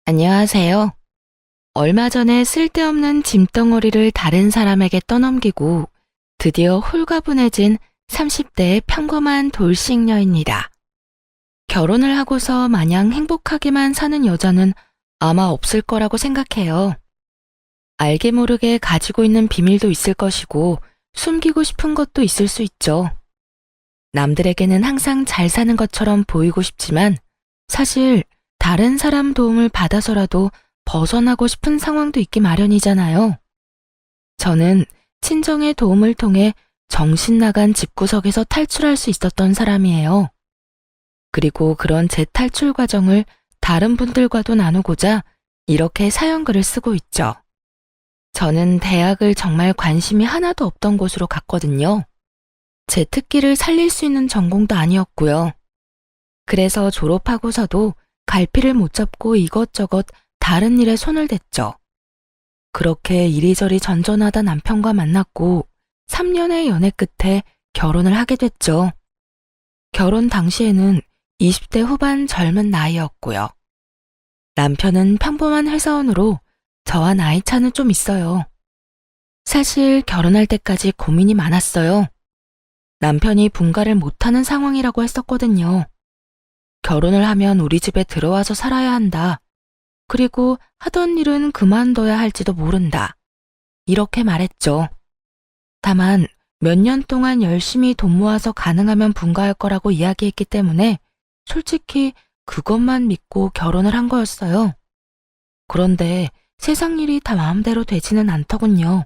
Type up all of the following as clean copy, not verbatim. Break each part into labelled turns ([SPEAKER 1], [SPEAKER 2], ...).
[SPEAKER 1] 안녕하세요. 얼마 전에 쓸데없는 짐덩어리를 다른 사람에게 떠넘기고 드디어 홀가분해진 30대의 평범한 돌싱녀입니다. 결혼을 하고서 마냥 행복하게만 사는 여자는 아마 없을 거라고 생각해요. 알게 모르게 가지고 있는 비밀도 있을 것이고 숨기고 싶은 것도 있을 수 있죠. 남들에게는 항상 잘 사는 것처럼 보이고 싶지만 사실 다른 사람 도움을 받아서라도 벗어나고 싶은 상황도 있기 마련이잖아요. 저는 친정의 도움을 통해 정신 나간 집구석에서 탈출할 수 있었던 사람이에요. 그리고 그런 제 탈출 과정을 다른 분들과도 나누고자 이렇게 사연글을 쓰고 있죠. 저는 대학을 정말 관심이 하나도 없던 곳으로 갔거든요. 제 특기를 살릴 수 있는 전공도 아니었고요. 그래서 졸업하고서도 갈피를 못 잡고 이것저것 다른 일에 손을 댔죠. 그렇게 이리저리 전전하다 남편과 만났고 3년의 연애 끝에 결혼을 하게 됐죠. 결혼 당시에는 20대 후반 젊은 나이였고요. 남편은 평범한 회사원으로 저와 나이 차는 좀 있어요. 사실 결혼할 때까지 고민이 많았어요. 남편이 분가를 못하는 상황이라고 했었거든요. 결혼을 하면 우리 집에 들어와서 살아야 한다. 그리고 하던 일은 그만둬야 할지도 모른다. 이렇게 말했죠. 다만 몇 년 동안 열심히 돈 모아서 가능하면 분가할 거라고 이야기했기 때문에 솔직히 그것만 믿고 결혼을 한 거였어요. 그런데 세상 일이 다 마음대로 되지는 않더군요.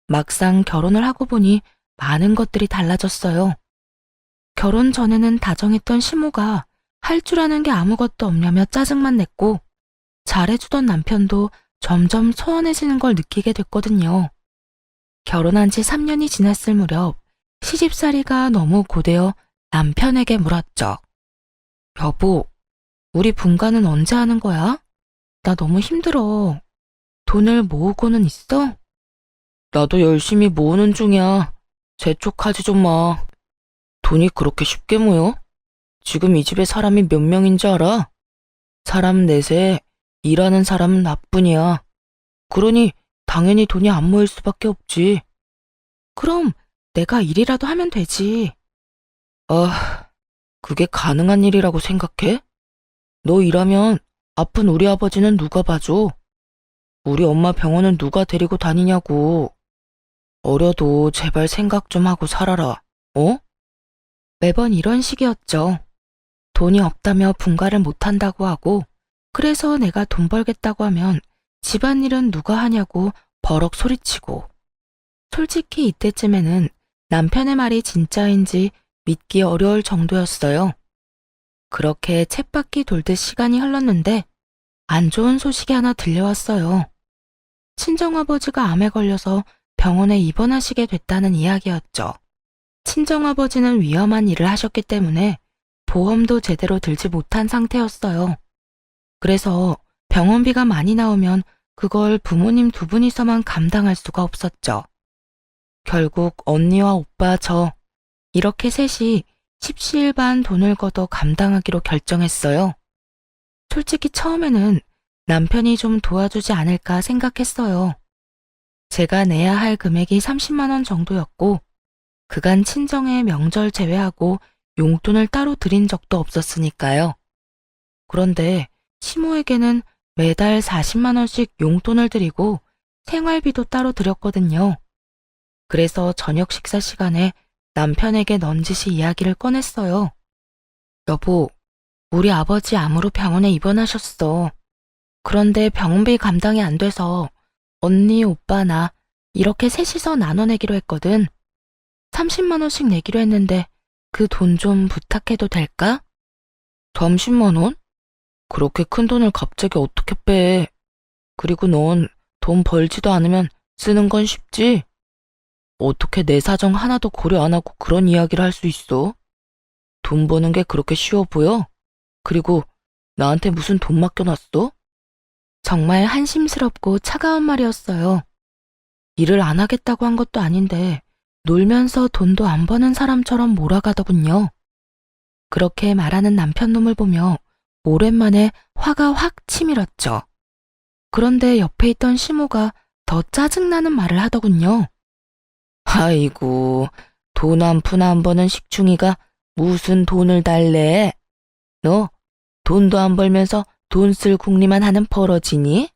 [SPEAKER 1] 막상 결혼을 하고 보니 많은 것들이 달라졌어요. 결혼 전에는 다정했던 시모가 할 줄 아는 게 아무것도 없냐며 짜증만 냈고 잘해주던 남편도 점점 소원해지는 걸 느끼게 됐거든요. 결혼한 지 3년이 지났을 무렵 시집살이가 너무 고되어 남편에게 물었죠. 여보, 우리 분가는 언제 하는 거야? 나 너무 힘들어. 돈을 모으고는 있어? 나도 열심히 모으는 중이야. 재촉하지 좀 마. 돈이 그렇게 쉽게 모여? 지금 이 집에 사람이 몇 명인지 알아? 사람 넷에 일하는 사람은 나뿐이야. 그러니 당연히 돈이 안 모일 수밖에 없지. 그럼 내가 일이라도 하면 되지. 아, 그게 가능한 일이라고 생각해? 너 일하면 아픈 우리 아버지는 누가 봐줘? 우리 엄마 병원은 누가 데리고 다니냐고. 어려도 제발 생각 좀 하고 살아라. 어? 매번 이런 식이었죠. 돈이 없다며 분가를 못한다고 하고 그래서 내가 돈 벌겠다고 하면 집안일은 누가 하냐고 버럭 소리치고 솔직히 이때쯤에는 남편의 말이 진짜인지 믿기 어려울 정도였어요. 그렇게 쳇바퀴 돌듯 시간이 흘렀는데 안 좋은 소식이 하나 들려왔어요. 친정아버지가 암에 걸려서 병원에 입원하시게 됐다는 이야기였죠. 친정아버지는 위험한 일을 하셨기 때문에 보험도 제대로 들지 못한 상태였어요. 그래서 병원비가 많이 나오면 그걸 부모님 두 분이서만 감당할 수가 없었죠. 결국 언니와 오빠 저 이렇게 셋이 십시일반 돈을 걷어 감당하기로 결정했어요. 솔직히 처음에는 남편이 좀 도와주지 않을까 생각했어요. 제가 내야 할 금액이 30만 원 정도였고 그간 친정에 명절 제외하고 용돈을 따로 드린 적도 없었으니까요. 그런데 시모에게는 매달 40만 원씩 용돈을 드리고 생활비도 따로 드렸거든요. 그래서 저녁 식사 시간에 남편에게 넌지시 이야기를 꺼냈어요. 여보, 우리 아버지 암으로 병원에 입원하셨어. 그런데 병원비 감당이 안 돼서 언니, 오빠, 나 이렇게 셋이서 나눠내기로 했거든. 30만 원씩 내기로 했는데 그 돈 좀 부탁해도 될까? 30만 원? 그렇게 큰 돈을 갑자기 어떻게 빼? 그리고 넌 돈 벌지도 않으면 쓰는 건 쉽지? 어떻게 내 사정 하나도 고려 안 하고 그런 이야기를 할 수 있어? 돈 버는 게 그렇게 쉬워 보여? 그리고 나한테 무슨 돈 맡겨놨어? 정말 한심스럽고 차가운 말이었어요. 일을 안 하겠다고 한 것도 아닌데 놀면서 돈도 안 버는 사람처럼 몰아가더군요. 그렇게 말하는 남편 놈을 보며 오랜만에 화가 확 치밀었죠. 그런데 옆에 있던 시모가 더 짜증나는 말을 하더군요. 아이고, 돈 한 푼 안 버는 식충이가 무슨 돈을 달래? 너 돈도 안 벌면서 돈 쓸 궁리만 하는 버러지니?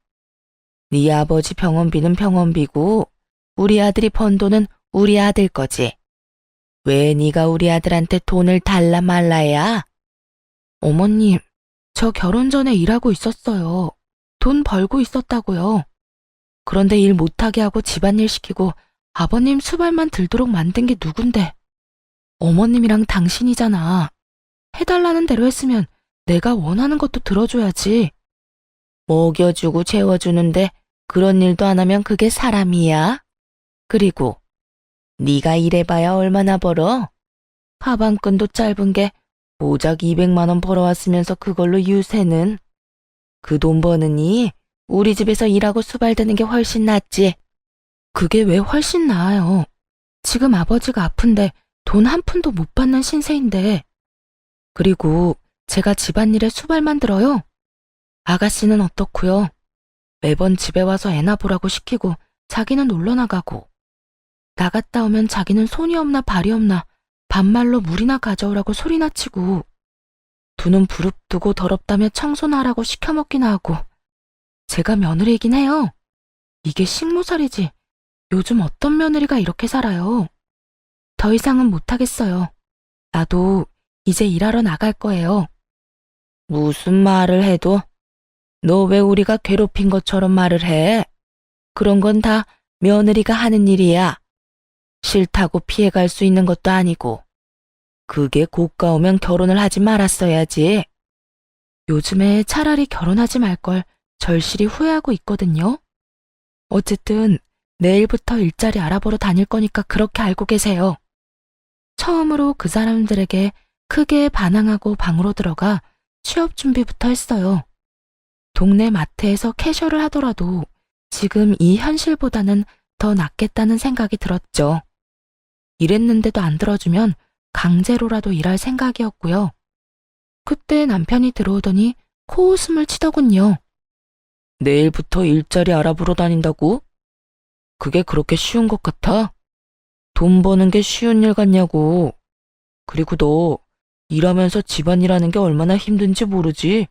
[SPEAKER 1] 네 아버지 병원비는 병원비고 우리 아들이 번 돈은 우리 아들 거지. 왜 네가 우리 아들한테 돈을 달라 말라야? 어머님, 저 결혼 전에 일하고 있었어요. 돈 벌고 있었다고요. 그런데 일 못하게 하고 집안일 시키고 아버님 수발만 들도록 만든 게 누군데? 어머님이랑 당신이잖아. 해달라는 대로 했으면 내가 원하는 것도 들어줘야지. 먹여주고 재워주는데 그런 일도 안 하면 그게 사람이야? 그리고 네가 일해봐야 얼마나 벌어? 하반끈도 짧은 게 고작 200만 원 벌어왔으면서 그걸로 유세는? 그 돈 버느니 우리 집에서 일하고 수발드는 게 훨씬 낫지. 그게 왜 훨씬 나아요? 지금 아버지가 아픈데 돈 한 푼도 못 받는 신세인데. 그리고 제가 집안일에 수발만 들어요? 아가씨는 어떻고요? 매번 집에 와서 애나 보라고 시키고 자기는 놀러 나가고, 나갔다 오면 자기는 손이 없나 발이 없나 반말로 물이나 가져오라고 소리나 치고, 두 눈 부릅뜨고 더럽다며 청소나 하라고 시켜먹기나 하고. 제가 며느리이긴 해요. 이게 식모살이지. 요즘 어떤 며느리가 이렇게 살아요. 더 이상은 못하겠어요. 나도 이제 일하러 나갈 거예요. 무슨 말을 해도 너 왜 우리가 괴롭힌 것처럼 말을 해? 그런 건 다 며느리가 하는 일이야. 싫다고 피해갈 수 있는 것도 아니고. 그게 고가오면 결혼을 하지 말았어야지. 요즘에 차라리 결혼하지 말 걸 절실히 후회하고 있거든요. 어쨌든 내일부터 일자리 알아보러 다닐 거니까 그렇게 알고 계세요. 처음으로 그 사람들에게 크게 반항하고 방으로 들어가 취업 준비부터 했어요. 동네 마트에서 캐셔를 하더라도 지금 이 현실보다는 더 낫겠다는 생각이 들었죠. 일했는데도 안 들어주면 강제로라도 일할 생각이었고요. 그때 남편이 들어오더니 코웃음을 치더군요. 내일부터 일자리 알아보러 다닌다고? 그게 그렇게 쉬운 것 같아? 돈 버는 게 쉬운 일 같냐고. 그리고 너 일하면서 집안일하는 게 얼마나 힘든지 모르지?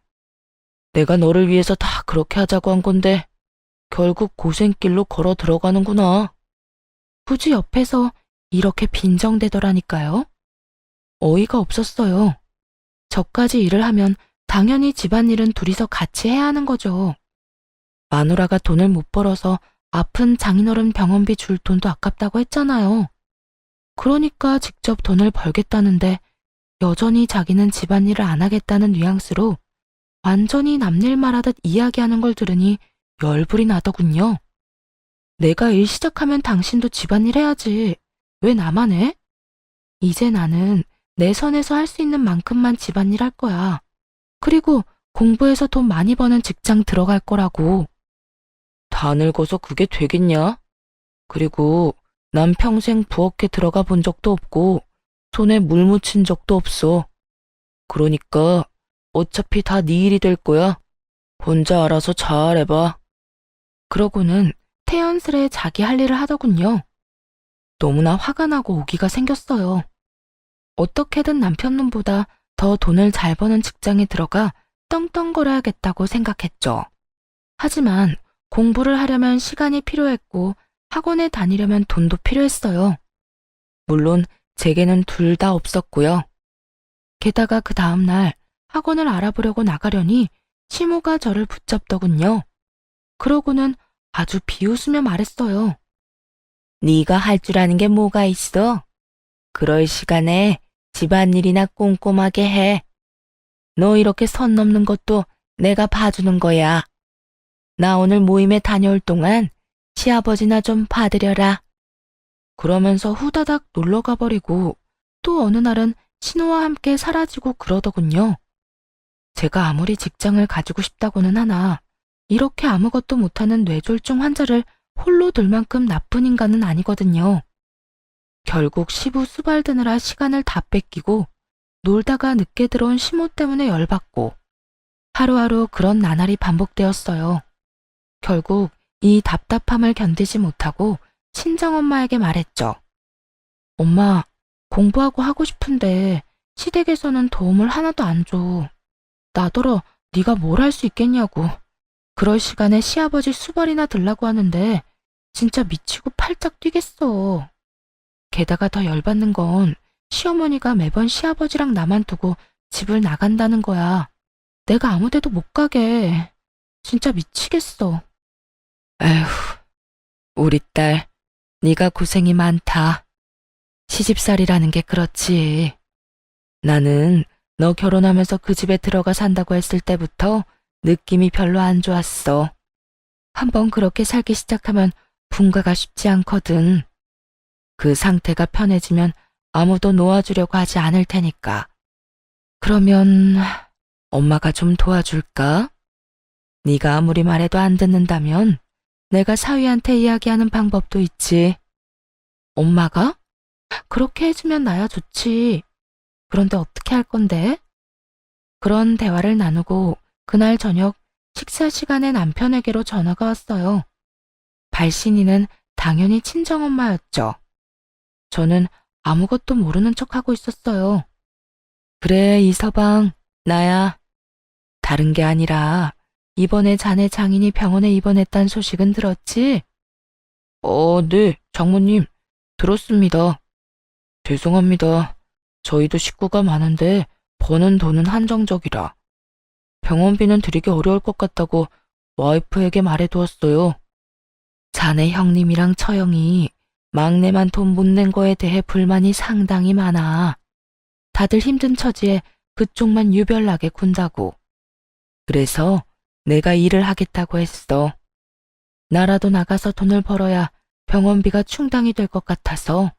[SPEAKER 1] 내가 너를 위해서 다 그렇게 하자고 한 건데 결국 고생길로 걸어 들어가는구나. 굳이 옆에서 이렇게 빈정대더라니까요. 어이가 없었어요. 저까지 일을 하면 당연히 집안일은 둘이서 같이 해야 하는 거죠. 마누라가 돈을 못 벌어서 아픈 장인어른 병원비 줄 돈도 아깝다고 했잖아요. 그러니까 직접 돈을 벌겠다는데 여전히 자기는 집안일을 안 하겠다는 뉘앙스로 완전히 남일 말하듯 이야기하는 걸 들으니 열불이 나더군요. 내가 일 시작하면 당신도 집안일 해야지. 왜 나만 해? 이제 나는 내 선에서 할 수 있는 만큼만 집안일 할 거야. 그리고 공부해서 돈 많이 버는 직장 들어갈 거라고. 다 늙어서 그게 되겠냐? 그리고 난 평생 부엌에 들어가 본 적도 없고 손에 물 묻힌 적도 없어. 그러니까 어차피 다 네 일이 될 거야. 혼자 알아서 잘해봐. 그러고는 태연스레 자기 할 일을 하더군요. 너무나 화가 나고 오기가 생겼어요. 어떻게든 남편 눈보다 더 돈을 잘 버는 직장에 들어가 떵떵거려야겠다고 생각했죠. 하지만 공부를 하려면 시간이 필요했고 학원에 다니려면 돈도 필요했어요. 물론 제게는 둘 다 없었고요. 게다가 그 다음날 학원을 알아보려고 나가려니 시모가 저를 붙잡더군요. 그러고는 아주 비웃으며 말했어요. 네가 할 줄 아는 게 뭐가 있어? 그럴 시간에 집안일이나 꼼꼼하게 해. 너 이렇게 선 넘는 것도 내가 봐주는 거야. 나 오늘 모임에 다녀올 동안 시아버지나 좀 봐드려라. 그러면서 후다닥 놀러 가버리고 또 어느 날은 신호와 함께 사라지고 그러더군요. 제가 아무리 직장을 가지고 싶다고는 하나 이렇게 아무것도 못하는 뇌졸중 환자를 홀로 둘 만큼 나쁜 인간은 아니거든요. 결국 시부 수발드느라 시간을 다 뺏기고 놀다가 늦게 들어온 시모 때문에 열받고 하루하루 그런 나날이 반복되었어요. 결국 이 답답함을 견디지 못하고 친정엄마에게 말했죠. 엄마, 공부하고 하고 싶은데 시댁에서는 도움을 하나도 안 줘. 나더러 네가 뭘 할 수 있겠냐고. 그럴 시간에 시아버지 수발이나 들라고 하는데 진짜 미치고 팔짝 뛰겠어. 게다가 더 열받는 건 시어머니가 매번 시아버지랑 나만 두고 집을 나간다는 거야. 내가 아무 데도 못 가게. 진짜 미치겠어. 에휴, 우리 딸, 네가 고생이 많다. 시집살이라는 게 그렇지. 나는 너 결혼하면서 그 집에 들어가 산다고 했을 때부터 느낌이 별로 안 좋았어. 한번 그렇게 살기 시작하면 분가가 쉽지 않거든. 그 상태가 편해지면 아무도 놓아주려고 하지 않을 테니까. 그러면 엄마가 좀 도와줄까? 네가 아무리 말해도 안 듣는다면 내가 사위한테 이야기하는 방법도 있지. 엄마가? 그렇게 해주면 나야 좋지. 그런데 어떻게 할 건데? 그런 대화를 나누고 그날 저녁 식사 시간에 남편에게로 전화가 왔어요. 발신이는 당연히 친정엄마였죠. 저는 아무것도 모르는 척하고 있었어요. 그래, 이서방, 나야. 다른 게 아니라 이번에 자네 장인이 병원에 입원했단 소식은 들었지? 네, 장모님. 들었습니다. 죄송합니다. 저희도 식구가 많은데 버는 돈은 한정적이라. 병원비는 드리기 어려울 것 같다고 와이프에게 말해두었어요. 자네 형님이랑 처형이 막내만 돈 못 낸 거에 대해 불만이 상당히 많아. 다들 힘든 처지에 그쪽만 유별나게 군다고. 그래서 내가 일을 하겠다고 했어. 나라도 나가서 돈을 벌어야 병원비가 충당이 될 것 같아서.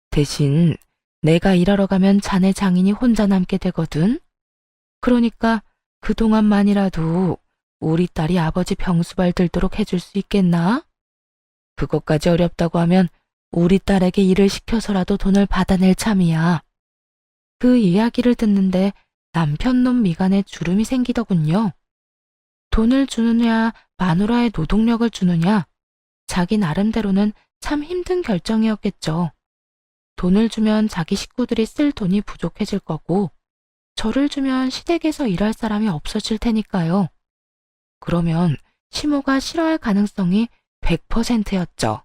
[SPEAKER 1] 대신 내가 일하러 가면 자네 장인이 혼자 남게 되거든. 그러니까 그동안만이라도 우리 딸이 아버지 병수발 들도록 해줄 수 있겠나? 그것까지 어렵다고 하면 우리 딸에게 일을 시켜서라도 돈을 받아낼 참이야. 그 이야기를 듣는데 남편 놈 미간에 주름이 생기더군요. 돈을 주느냐 마누라의 노동력을 주느냐, 자기 나름대로는 참 힘든 결정이었겠죠. 돈을 주면 자기 식구들이 쓸 돈이 부족해질 거고, 저를 주면 시댁에서 일할 사람이 없어질 테니까요. 그러면 시모가 싫어할 가능성이 100%였죠.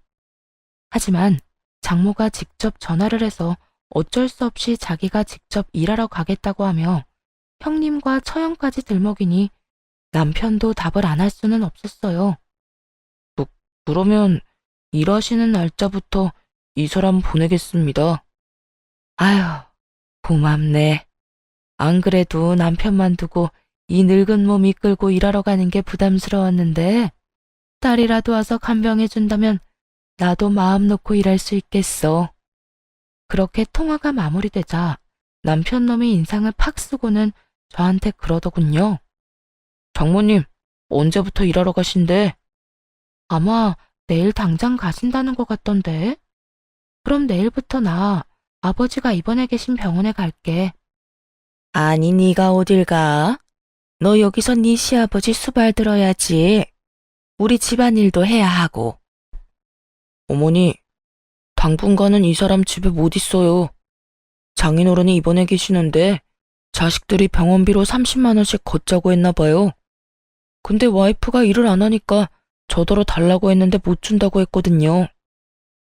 [SPEAKER 1] 하지만 장모가 직접 전화를 해서 어쩔 수 없이 자기가 직접 일하러 가겠다고 하며 형님과 처형까지 들먹이니 남편도 답을 안 할 수는 없었어요. 그러면 일하시는 날짜부터 이 사람 보내겠습니다. 아휴, 고맙네. 안 그래도 남편만 두고 이 늙은 몸 이끌고 일하러 가는 게 부담스러웠는데 딸이라도 와서 간병해준다면 나도 마음 놓고 일할 수 있겠어. 그렇게 통화가 마무리되자 남편 놈이 인상을 팍 쓰고는 저한테 그러더군요. 장모님, 언제부터 일하러 가신대? 아마 내일 당장 가신다는 것 같던데. 그럼 내일부터 나 아버지가 입원해 계신 병원에 갈게. 아니, 네가 어딜 가? 너 여기서 네 시아버지 수발 들어야지. 우리 집안일도 해야 하고. 어머니, 당분간은 이 사람 집에 못 있어요. 장인어른이 입원해 계시는데 자식들이 병원비로 30만 원씩 걷자고 했나 봐요. 근데 와이프가 일을 안 하니까 저더러 달라고 했는데 못 준다고 했거든요.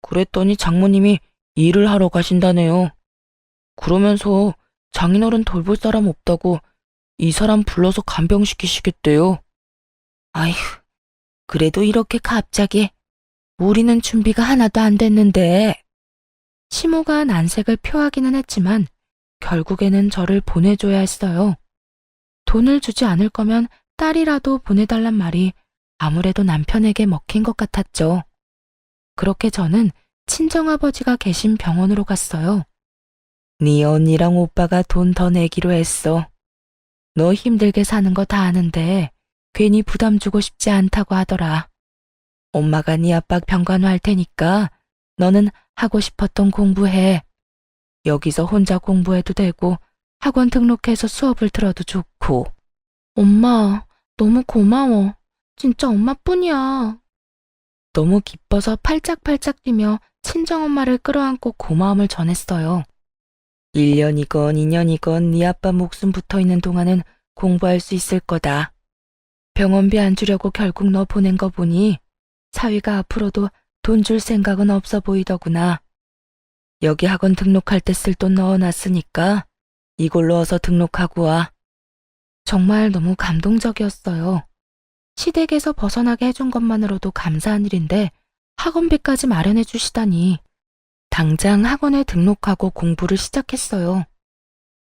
[SPEAKER 1] 그랬더니 장모님이 일을 하러 가신다네요. 그러면서 장인어른 돌볼 사람 없다고 이 사람 불러서 간병시키시겠대요. 아휴, 그래도 이렇게 갑자기. 우리는 준비가 하나도 안 됐는데. 시모가 난색을 표하기는 했지만 결국에는 저를 보내줘야 했어요. 돈을 주지 않을 거면 딸이라도 보내달란 말이 아무래도 남편에게 먹힌 것 같았죠. 그렇게 저는 친정아버지가 계신 병원으로 갔어요. 네 언니랑 오빠가 돈 더 내기로 했어. 너 힘들게 사는 거 다 아는데 괜히 부담 주고 싶지 않다고 하더라. 엄마가 네 압박 병간호할 테니까 너는 하고 싶었던 공부해. 여기서 혼자 공부해도 되고 학원 등록해서 수업을 들어도 좋고. 엄마, 너무 고마워. 진짜 엄마뿐이야. 너무 기뻐서 팔짝팔짝 뛰며 친정엄마를 끌어안고 고마움을 전했어요. 1년이건 2년이건 네 아빠 목숨 붙어있는 동안은 공부할 수 있을 거다. 병원비 안 주려고 결국 너 보낸 거 보니 사위가 앞으로도 돈 줄 생각은 없어 보이더구나. 여기 학원 등록할 때 쓸 돈 넣어놨으니까 이걸로 어서 등록하고 와. 정말 너무 감동적이었어요. 시댁에서 벗어나게 해준 것만으로도 감사한 일인데 학원비까지 마련해 주시다니. 당장 학원에 등록하고 공부를 시작했어요.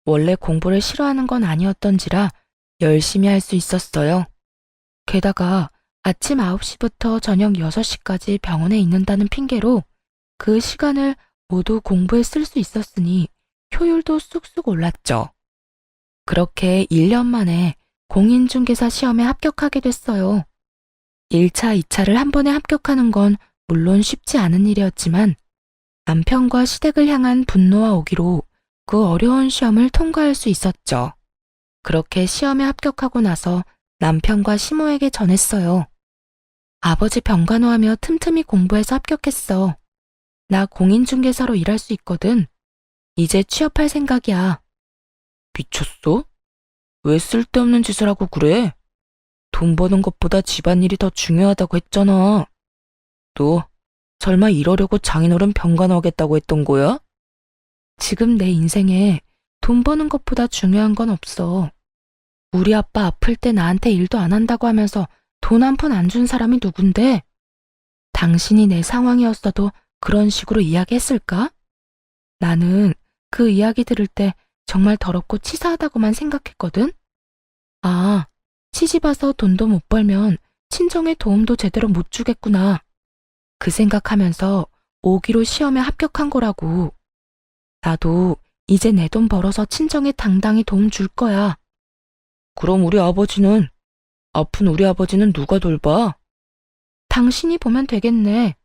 [SPEAKER 1] 원래 공부를 싫어하는 건 아니었던지라 열심히 할 수 있었어요. 게다가 아침 9시부터 저녁 6시까지 병원에 있는다는 핑계로 그 시간을 모두 공부에 쓸 수 있었으니 효율도 쑥쑥 올랐죠. 그렇게 1년 만에 공인중개사 시험에 합격하게 됐어요. 1차, 2차를 한 번에 합격하는 건 물론 쉽지 않은 일이었지만 남편과 시댁을 향한 분노와 오기로 그 어려운 시험을 통과할 수 있었죠. 그렇게 시험에 합격하고 나서 남편과 시모에게 전했어요. 아버지 병간호하며 틈틈이 공부해서 합격했어. 나 공인중개사로 일할 수 있거든. 이제 취업할 생각이야. 미쳤어? 왜 쓸데없는 짓을 하고 그래? 돈 버는 것보다 집안일이 더 중요하다고 했잖아. 너 설마 이러려고 장인어른 병간호하겠다고 했던 거야? 지금 내 인생에 돈 버는 것보다 중요한 건 없어. 우리 아빠 아플 때 나한테 일도 안 한다고 하면서 돈 한 푼 안 준 사람이 누군데? 당신이 내 상황이었어도 그런 식으로 이야기했을까? 나는 그 이야기 들을 때 정말 더럽고 치사하다고만 생각했거든? 아, 시집 와서 돈도 못 벌면 친정에 도움도 제대로 못 주겠구나. 그 생각하면서 오기로 시험에 합격한 거라고. 나도 이제 내 돈 벌어서 친정에 당당히 도움 줄 거야. 그럼 아픈 우리 아버지는 누가 돌봐? 당신이 보면 되겠네.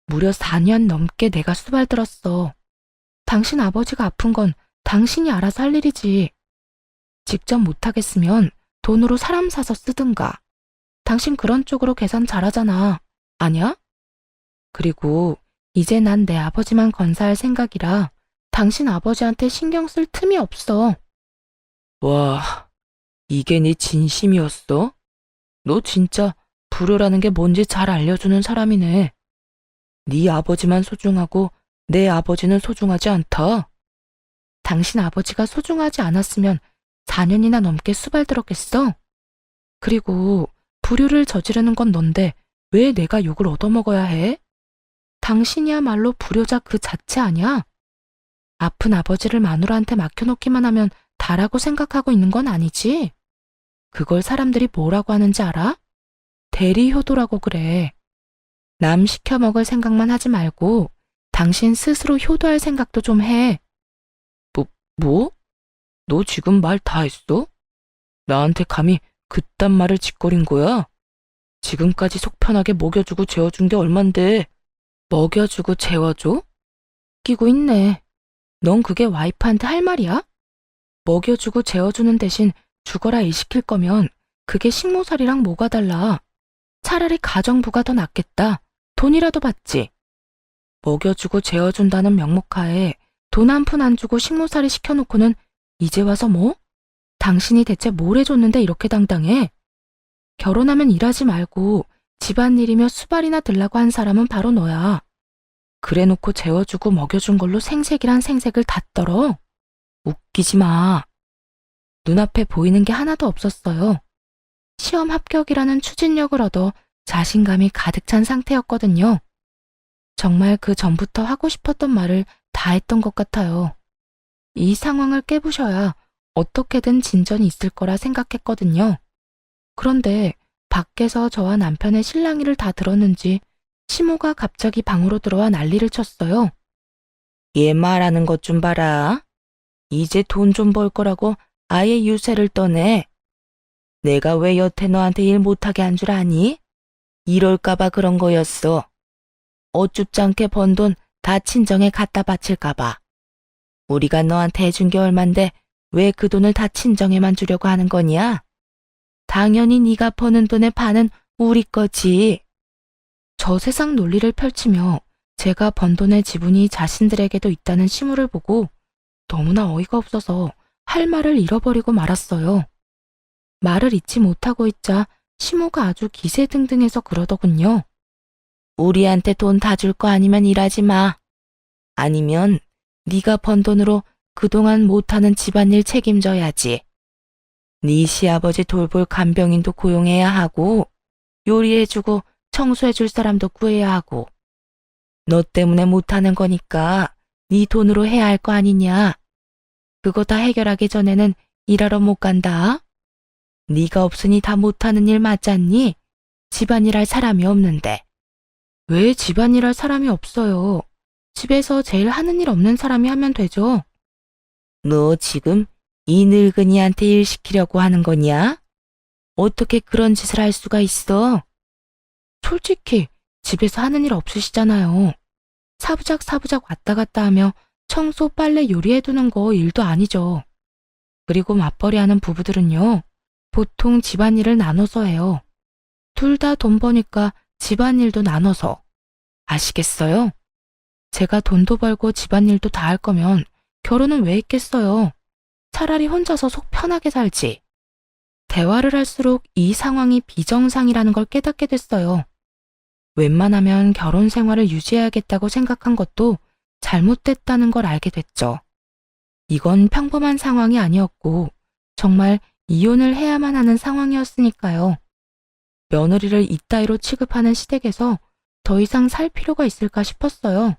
[SPEAKER 1] 무려 4년 넘게 내가 수발들었어. 당신 아버지가 아픈 건 당신이 알아서 할 일이지. 직접 못하겠으면 돈으로 사람 사서 쓰든가. 당신 그런 쪽으로 계산 잘하잖아. 아냐? 그리고 이제 난 내 아버지만 건사할 생각이라 당신 아버지한테 신경 쓸 틈이 없어. 와, 이게 네 진심이었어? 너 진짜 불효라는 게 뭔지 잘 알려주는 사람이네. 네 아버지만 소중하고 내 아버지는 소중하지 않다. 당신 아버지가 소중하지 않았으면 4년이나 넘게 수발들었겠어? 그리고 불효를 저지르는 건 넌데 왜 내가 욕을 얻어먹어야 해? 당신이야말로 불효자 그 자체 아니야? 아픈 아버지를 마누라한테 맡겨놓기만 하면 다라고 생각하고 있는 건 아니지? 그걸 사람들이 뭐라고 하는지 알아? 대리효도라고 그래. 남 시켜먹을 생각만 하지 말고 당신 스스로 효도할 생각도 좀 해. 뭐? 너 지금 말 다 했어? 나한테 감히 그딴 말을 짓거린 거야? 지금까지 속 편하게 먹여주고 재워준 게 얼만데. 먹여주고 재워줘? 끼고 있네. 넌 그게 와이프한테 할 말이야? 먹여주고 재워주는 대신 죽어라 일 시킬 거면 그게 식모살이랑 뭐가 달라. 차라리 가정부가 더 낫겠다. 돈이라도 받지. 먹여주고 재워준다는 명목하에 돈 한 푼 안 주고 식모살이 시켜놓고는 이제 와서 뭐? 당신이 대체 뭘 해줬는데 이렇게 당당해? 결혼하면 일하지 말고 집안일이며 수발이나 들라고 한 사람은 바로 너야. 그래놓고 재워주고 먹여준 걸로 생색이란 생색을 다 떨어? 웃기지 마. 눈앞에 보이는 게 하나도 없었어요. 시험 합격이라는 추진력을 얻어 자신감이 가득 찬 상태였거든요. 정말 그 전부터 하고 싶었던 말을 다 했던 것 같아요. 이 상황을 깨부셔야 어떻게든 진전이 있을 거라 생각했거든요. 그런데 밖에서 저와 남편의 실랑이를 다 들었는지 시모가 갑자기 방으로 들어와 난리를 쳤어요. 얘 말하는 것 좀 봐라. 이제 돈 좀 벌 거라고 아예 유세를 떠내. 내가 왜 여태 너한테 일 못하게 한 줄 아니? 이럴까봐 그런 거였어. 어쭙지 않게 번 돈 다 친정에 갖다 바칠까봐. 우리가 너한테 해준 게 얼만데 왜 그 돈을 다 친정에만 주려고 하는 거냐? 당연히 네가 버는 돈의 반은 우리 거지. 저 세상 논리를 펼치며 제가 번 돈의 지분이 자신들에게도 있다는 시무를 보고 너무나 어이가 없어서 할 말을 잃어버리고 말았어요. 말을 잇지 못하고 있자 시무가 아주 기세등등해서 그러더군요. 우리한테 돈 다 줄 거 아니면 일하지 마. 아니면 네가 번 돈으로 그동안 못하는 집안일 책임져야지. 네 시아버지 돌볼 간병인도 고용해야 하고 요리해주고 청소해줄 사람도 구해야 하고 너 때문에 못하는 거니까 네 돈으로 해야 할 거 아니냐. 그거 다 해결하기 전에는 일하러 못 간다. 네가 없으니 다 못하는 일 맞잖니? 집안일 할 사람이 없는데. 왜 집안일 할 사람이 없어요? 집에서 제일 하는 일 없는 사람이 하면 되죠. 너 지금 이 늙은이한테 일 시키려고 하는 거냐? 어떻게 그런 짓을 할 수가 있어? 솔직히 집에서 하는 일 없으시잖아요. 사부작 왔다 갔다 하며 청소, 빨래, 요리해두는 거 일도 아니죠. 그리고 맞벌이하는 부부들은요, 보통 집안일을 나눠서 해요. 둘 다 돈 버니까 집안일도 나눠서. 아시겠어요? 제가 돈도 벌고 집안일도 다 할 거면 결혼은 왜 했겠어요? 차라리 혼자서 속 편하게 살지. 대화를 할수록 이 상황이 비정상이라는 걸 깨닫게 됐어요. 웬만하면 결혼 생활을 유지해야겠다고 생각한 것도 잘못됐다는 걸 알게 됐죠. 이건 평범한 상황이 아니었고 정말 이혼을 해야만 하는 상황이었으니까요. 며느리를 이따위로 취급하는 시댁에서 더 이상 살 필요가 있을까 싶었어요.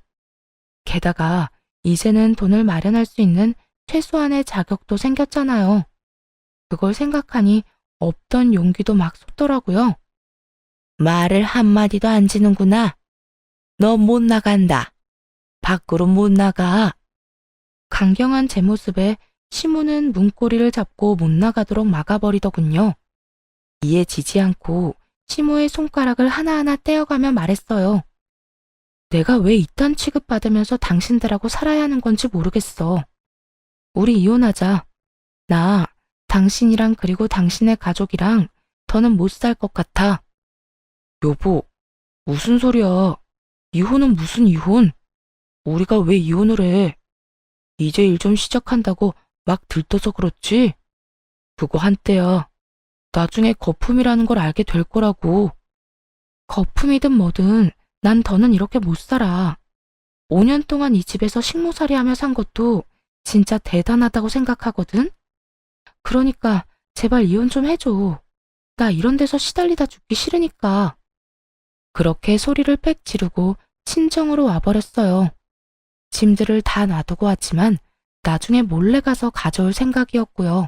[SPEAKER 1] 게다가 이제는 돈을 마련할 수 있는 최소한의 자격도 생겼잖아요. 그걸 생각하니 없던 용기도 막 솟더라고요. 말을 한마디도 안 지는구나. 너 못 나간다. 밖으로 못 나가. 강경한 제 모습에 시무는 문고리를 잡고 못 나가도록 막아버리더군요. 이에 지지 않고 시무의 손가락을 하나하나 떼어가며 말했어요. 내가 왜 이딴 취급받으면서 당신들하고 살아야 하는 건지 모르겠어. 우리 이혼하자. 나 당신이랑 그리고 당신의 가족이랑 더는 못 살 것 같아. 여보, 무슨 소리야. 이혼은 무슨 이혼? 우리가 왜 이혼을 해? 이제 일 좀 시작한다고 막 들떠서 그렇지? 그거 한때야. 나중에 거품이라는 걸 알게 될 거라고. 거품이든 뭐든 난 더는 이렇게 못 살아. 5년 동안 이 집에서 식모살이 하며 산 것도 진짜 대단하다고 생각하거든? 그러니까 제발 이혼 좀 해줘. 나 이런 데서 시달리다 죽기 싫으니까. 그렇게 소리를 빽 지르고 친정으로 와버렸어요. 짐들을 다 놔두고 왔지만 나중에 몰래 가서 가져올 생각이었고요.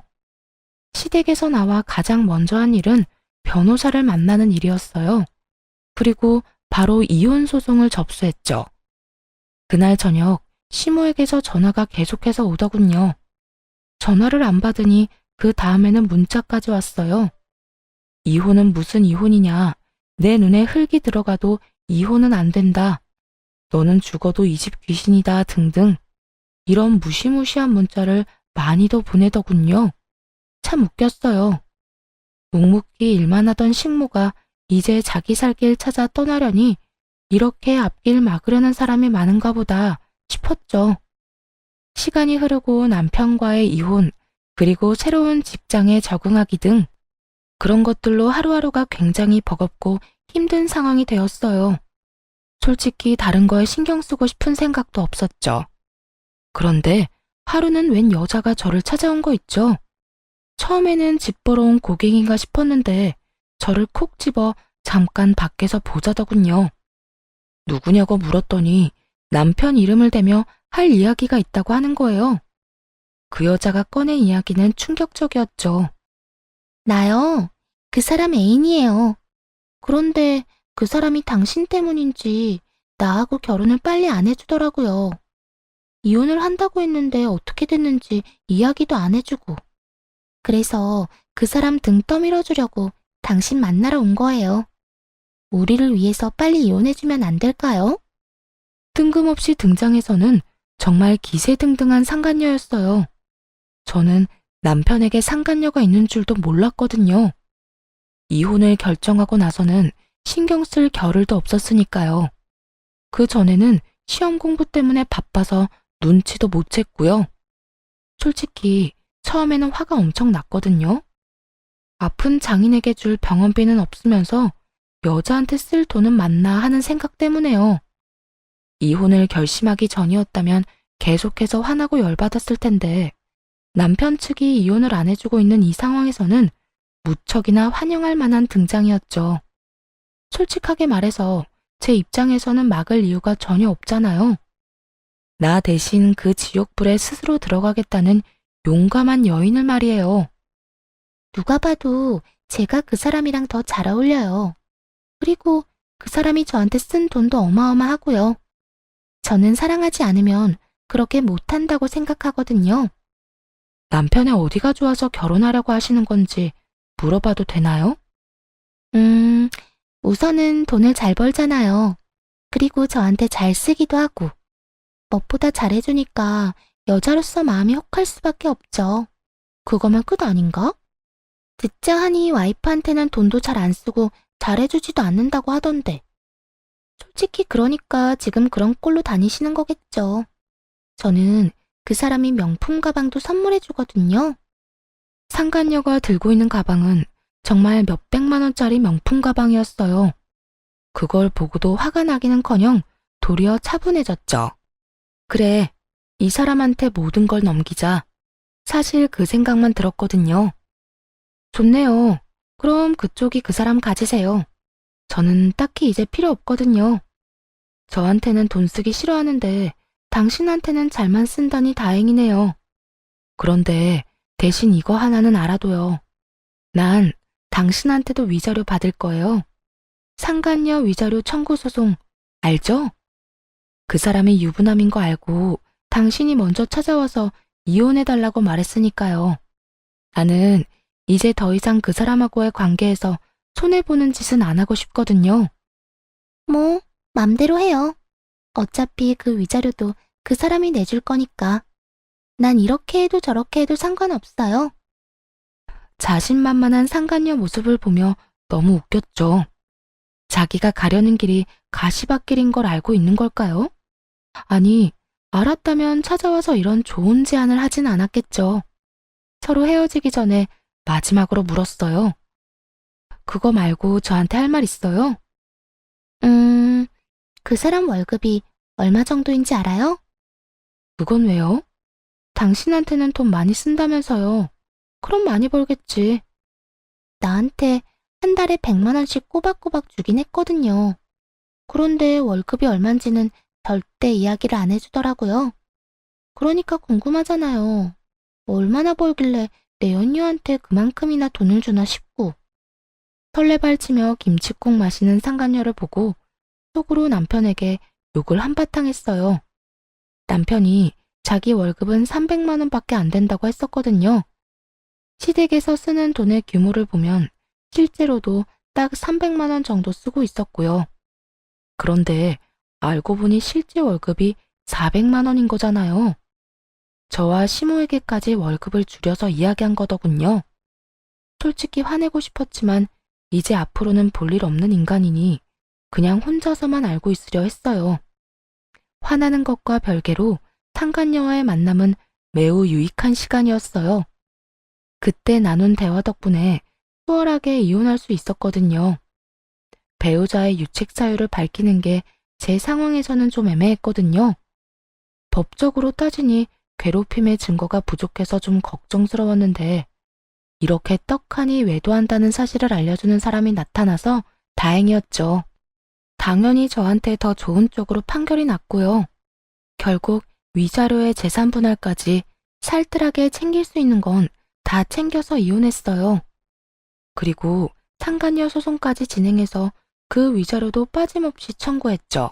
[SPEAKER 1] 시댁에서 나와 가장 먼저 한 일은 변호사를 만나는 일이었어요. 그리고 바로 이혼 소송을 접수했죠. 그날 저녁 시모에게서 전화가 계속해서 오더군요. 전화를 안 받으니 그 다음에는 문자까지 왔어요. 이혼은 무슨 이혼이냐. 내 눈에 흙이 들어가도 이혼은 안 된다. 너는 죽어도 이 집 귀신이다 등등. 이런 무시무시한 문자를 많이도 보내더군요. 참 웃겼어요. 묵묵히 일만 하던 식모가 이제 자기 살 길 찾아 떠나려니 이렇게 앞길 막으려는 사람이 많은가 보다 싶었죠. 시간이 흐르고 남편과의 이혼, 그리고 새로운 직장에 적응하기 등 그런 것들로 하루하루가 굉장히 버겁고 힘든 상황이 되었어요. 솔직히 다른 거에 신경 쓰고 싶은 생각도 없었죠. 그런데 하루는 웬 여자가 저를 찾아온 거 있죠. 처음에는 집 보러 온 고객인가 싶었는데 저를 콕 집어 잠깐 밖에서 보자더군요. 누구냐고 물었더니 남편 이름을 대며 할 이야기가 있다고 하는 거예요. 그 여자가 꺼낸 이야기는 충격적이었죠. 나요. 그 사람 애인이에요. 그런데 그 사람이 당신 때문인지 나하고 결혼을 빨리 안 해주더라고요. 이혼을 한다고 했는데 어떻게 됐는지 이야기도 안 해주고. 그래서 그 사람 등 떠밀어주려고 당신 만나러 온 거예요. 우리를 위해서 빨리 이혼해주면 안 될까요? 뜬금없이 등장해서는 정말 기세등등한 상간녀였어요. 저는 남편에게 상간녀가 있는 줄도 몰랐거든요. 이혼을 결정하고 나서는 신경 쓸 겨를도 없었으니까요. 그 전에는 시험 공부 때문에 바빠서 눈치도 못 챘고요. 솔직히 처음에는 화가 엄청 났거든요. 아픈 장인에게 줄 병원비는 없으면서 여자한테 쓸 돈은 많나 하는 생각 때문에요. 이혼을 결심하기 전이었다면 계속해서 화나고 열받았을 텐데 남편 측이 이혼을 안 해주고 있는 이 상황에서는 무척이나 환영할 만한 등장이었죠. 솔직하게 말해서 제 입장에서는 막을 이유가 전혀 없잖아요. 나 대신 그 지옥불에 스스로 들어가겠다는 용감한 여인을 말이에요. 누가 봐도 제가 그 사람이랑 더 잘 어울려요. 그리고 그 사람이 저한테 쓴 돈도 어마어마하고요. 저는 사랑하지 않으면 그렇게 못한다고 생각하거든요. 남편의 어디가 좋아서 결혼하려고 하시는 건지 물어봐도 되나요? 우선은 돈을 잘 벌잖아요. 그리고 저한테 잘 쓰기도 하고. 무엇보다 잘해주니까 여자로서 마음이 혹할 수밖에 없죠. 그거면 끝 아닌가? 듣자 하니 와이프한테는 돈도 잘 안 쓰고 잘해주지도 않는다고 하던데. 솔직히 그러니까 지금 그런 꼴로 다니시는 거겠죠. 저는 그 사람이 명품 가방도 선물해주거든요. 상간녀가 들고 있는 가방은 정말 몇백만 원짜리 명품 가방이었어요. 그걸 보고도 화가 나기는커녕 도리어 차분해졌죠. 그래, 이 사람한테 모든 걸 넘기자. 사실 그 생각만 들었거든요. 좋네요. 그럼 그쪽이 그 사람 가지세요. 저는 딱히 이제 필요 없거든요. 저한테는 돈 쓰기 싫어하는데 당신한테는 잘만 쓴다니 다행이네요. 그런데 대신 이거 하나는 알아둬요. 난 당신한테도 위자료 받을 거예요. 상간녀 위자료 청구 소송 알죠? 그 사람이 유부남인 거 알고 당신이 먼저 찾아와서 이혼해달라고 말했으니까요. 나는 이제 더 이상 그 사람하고의 관계에서 손해보는 짓은 안 하고 싶거든요. 뭐, 맘대로 해요. 어차피 그 위자료도 그 사람이 내줄 거니까. 난 이렇게 해도 저렇게 해도 상관없어요. 자신만만한 상간녀 모습을 보며 너무 웃겼죠. 자기가 가려는 길이 가시밭길인 걸 알고 있는 걸까요? 아니, 알았다면 찾아와서 이런 좋은 제안을 하진 않았겠죠. 서로 헤어지기 전에 마지막으로 물었어요. 그거 말고 저한테 할 말 있어요? 그 사람 월급이 얼마 정도인지 알아요? 그건 왜요? 당신한테는 돈 많이 쓴다면서요. 그럼 많이 벌겠지. 나한테 한 달에 100만 원씩 꼬박꼬박 주긴 했거든요. 그런데 월급이 얼만지는 절대 이야기를 안 해주더라고요. 그러니까 궁금하잖아요. 얼마나 벌길래 내 연유한테 그만큼이나 돈을 주나 싶고. 설레발치며 김칫국 마시는 상간녀를 보고 속으로 남편에게 욕을 한바탕 했어요. 남편이 자기 월급은 300만 원밖에 안 된다고 했었거든요. 시댁에서 쓰는 돈의 규모를 보면 실제로도 딱 300만 원 정도 쓰고 있었고요. 그런데 알고 보니 실제 월급이 400만 원인 거잖아요. 저와 시모에게까지 월급을 줄여서 이야기한 거더군요. 솔직히 화내고 싶었지만 이제 앞으로는 볼 일 없는 인간이니 그냥 혼자서만 알고 있으려 했어요. 화나는 것과 별개로 상간녀와의 만남은 매우 유익한 시간이었어요. 그때 나눈 대화 덕분에 수월하게 이혼할 수 있었거든요. 배우자의 유책 사유를 밝히는 게 제 상황에서는 좀 애매했거든요. 법적으로 따지니 괴롭힘의 증거가 부족해서 좀 걱정스러웠는데 이렇게 떡하니 외도한다는 사실을 알려주는 사람이 나타나서 다행이었죠. 당연히 저한테 더 좋은 쪽으로 판결이 났고요. 결국 위자료의 재산 분할까지 살뜰하게 챙길 수 있는 건 다 챙겨서 이혼했어요. 그리고 상간녀 소송까지 진행해서 그 위자료도 빠짐없이 청구했죠.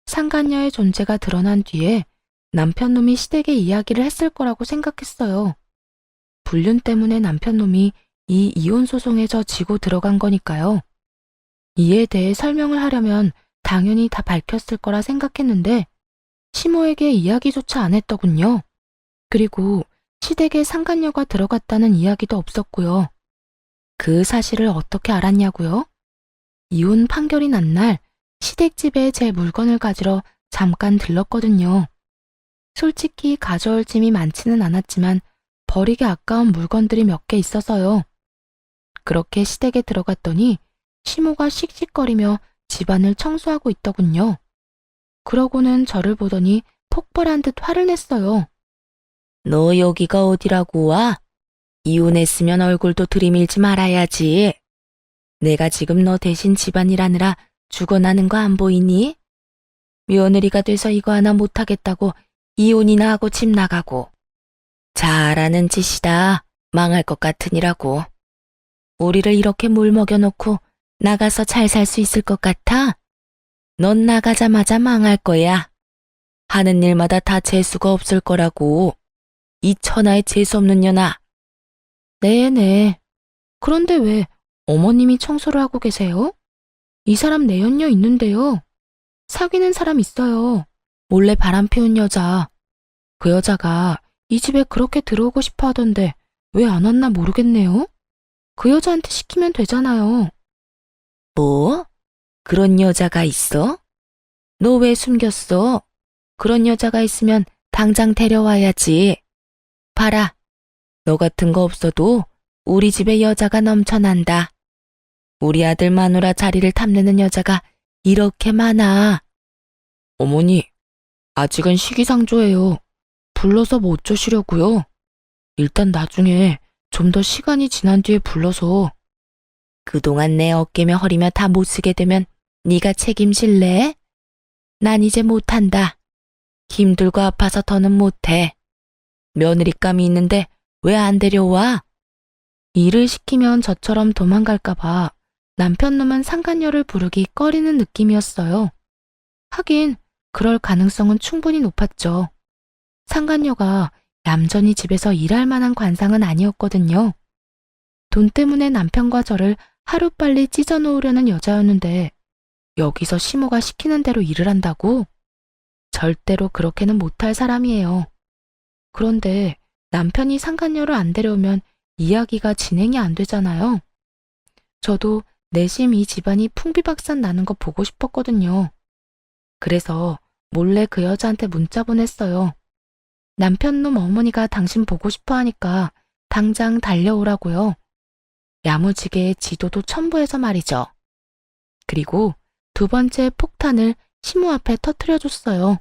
[SPEAKER 1] 상간녀의 존재가 드러난 뒤에 남편놈이 시댁에 이야기를 했을 거라고 생각했어요. 불륜 때문에 남편놈이 이 이혼 소송에 저 지고 들어간 거니까요. 이에 대해 설명을 하려면 당연히 다 밝혔을 거라 생각했는데 시모에게 이야기조차 안 했더군요. 그리고 시댁에 상간녀가 들어갔다는 이야기도 없었고요. 그 사실을 어떻게 알았냐고요? 이혼 판결이 난 날 시댁집에 제 물건을 가지러 잠깐 들렀거든요. 솔직히 가져올 짐이 많지는 않았지만 버리기 아까운 물건들이 몇 개 있어서요. 그렇게 시댁에 들어갔더니 시모가 씩씩거리며 집안을 청소하고 있더군요. 그러고는 저를 보더니 폭발한 듯 화를 냈어요. 너 여기가 어디라고 와? 이혼했으면 얼굴도 들이밀지 말아야지. 내가 지금 너 대신 집안일 하느라 죽어나는 거 안 보이니? 며느리가 돼서 이거 하나 못하겠다고 이혼이나 하고 집 나가고. 잘하는 짓이다. 망할 것 같으니라고. 우리를 이렇게 물 먹여놓고 나가서 잘 살 수 있을 것 같아? 넌 나가자마자 망할 거야. 하는 일마다 다 재수가 없을 거라고. 이 천하의 재수없는 년아. 네네. 그런데 왜 어머님이 청소를 하고 계세요? 이 사람 내연녀 있는데요. 사귀는 사람 있어요. 몰래 바람 피운 여자. 그 여자가 이 집에 그렇게 들어오고 싶어 하던데 왜 안 왔나 모르겠네요. 그 여자한테 시키면 되잖아요. 뭐? 그런 여자가 있어? 너 왜 숨겼어? 그런 여자가 있으면 당장 데려와야지. 봐라. 너 같은 거 없어도 우리 집에 여자가 넘쳐난다. 우리 아들 마누라 자리를 탐내는 여자가 이렇게 많아. 어머니, 아직은 시기상조예요. 불러서 뭐 어쩌시려고요? 일단 나중에 좀 더 시간이 지난 뒤에 불러서. 그동안 내 어깨며 허리며 다 못 쓰게 되면 네가 책임질래? 난 이제 못한다. 힘들고 아파서 더는 못해. 며느리감이 있는데 왜 안 데려와? 일을 시키면 저처럼 도망갈까봐 남편 놈은 상간녀를 부르기 꺼리는 느낌이었어요. 하긴 그럴 가능성은 충분히 높았죠. 상간녀가 얌전히 집에서 일할 만한 관상은 아니었거든요. 돈 때문에 남편과 저를 하루빨리 찢어놓으려는 여자였는데 여기서 시모가 시키는 대로 일을 한다고? 절대로 그렇게는 못할 사람이에요. 그런데 남편이 상간녀를 안 데려오면 이야기가 진행이 안 되잖아요. 저도 내심 이 집안이 풍비박산 나는 거 보고 싶었거든요. 그래서 몰래 그 여자한테 문자 보냈어요. 남편 놈 어머니가 당신 보고 싶어 하니까 당장 달려오라고요. 야무지게 지도도 첨부해서 말이죠. 그리고 두 번째 폭탄을 시모 앞에 터뜨려줬어요.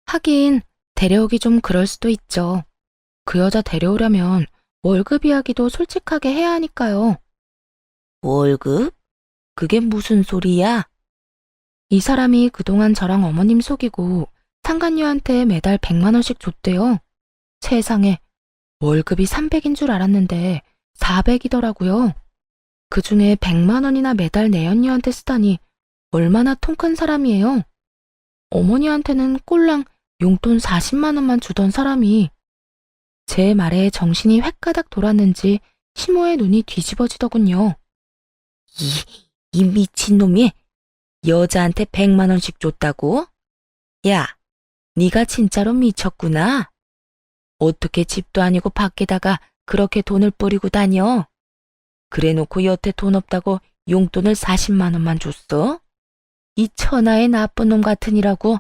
[SPEAKER 1] 하긴 데려오기 좀 그럴 수도 있죠. 그 여자 데려오려면 월급 이야기도 솔직하게 해야 하니까요. 월급? 그게 무슨 소리야? 이 사람이 그동안 저랑 어머님 속이고 상간녀한테 매달 100만 원씩 줬대요. 세상에, 월급이 300인 줄 알았는데 400이더라고요. 그중에 100만 원이나 매달 내연녀한테 쓰다니 얼마나 통 큰 사람이에요. 어머니한테는 꼴랑 용돈 40만 원만 주던 사람이. 제 말에 정신이 획가닥 돌았는지 시모의 눈이 뒤집어지더군요. 이 미친놈이 여자한테 100만 원씩 줬다고? 야, 네가 진짜로 미쳤구나. 어떻게 집도 아니고 밖에다가 그렇게 돈을 뿌리고 다녀? 그래놓고 여태 돈 없다고 용돈을 40만 원만 줬어? 이 천하의 나쁜 놈 같으니라고.